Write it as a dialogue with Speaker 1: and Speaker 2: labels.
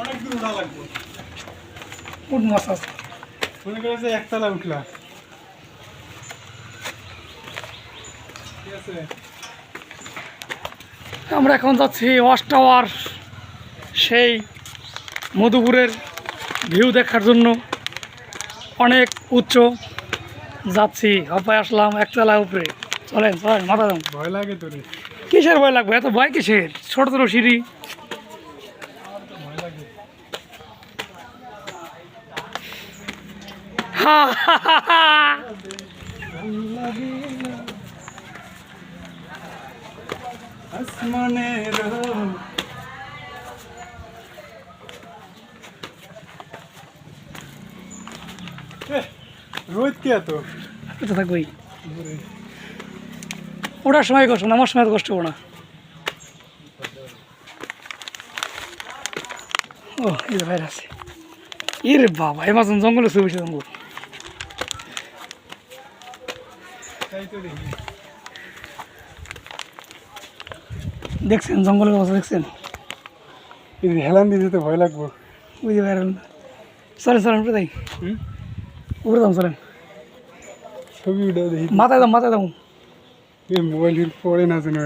Speaker 1: অনেক দূর উঠা লাগবে।
Speaker 2: উঠ মাছ আছে
Speaker 1: মনে করে যে একতলা উঠলা। ঠিক আছে,
Speaker 2: আমরা এখন যাচ্ছি ওয়াচ টাওয়ার, সেই মধুপুরের ভিউ দেখার জন্য। অনেক উচ্চ যাচ্ছি, অপায় আসলাম একতলা উপরে। চলেন চলেন মাথা দাম।
Speaker 1: ভয় লাগে তোরে?
Speaker 2: কিসের ভয় লাগবে, এত ভয় কিসের? ছোট ছোট সিঁড়ি।
Speaker 1: ভয় লাগে।
Speaker 2: হা হা হা হা।
Speaker 1: আসমানের রোদ কে এত?
Speaker 2: কোথা থাকবেই ওটার সময় কষ্ট না, আমার সময় তো কষ্ট হবো না। ও এই যে বাইরে আছে। ইরে বাবা, এমাজন জঙ্গলে ছবি জঙ্গল।
Speaker 1: তাই তো দেখি।
Speaker 2: দেখছেন জঙ্গলের অবস্থা দেখছেন?
Speaker 1: হেলান দিয়ে যেতে ভয় লাগবো।
Speaker 2: বুঝতে পারেন? চলেন চলেন উপরে যাই,
Speaker 1: হুম,
Speaker 2: উপরে যাম চলেন।
Speaker 1: ছবি উঠে দেখি।
Speaker 2: মাথায় দাম মাথায় দাম।
Speaker 1: মোবাইল পড়ে না যেন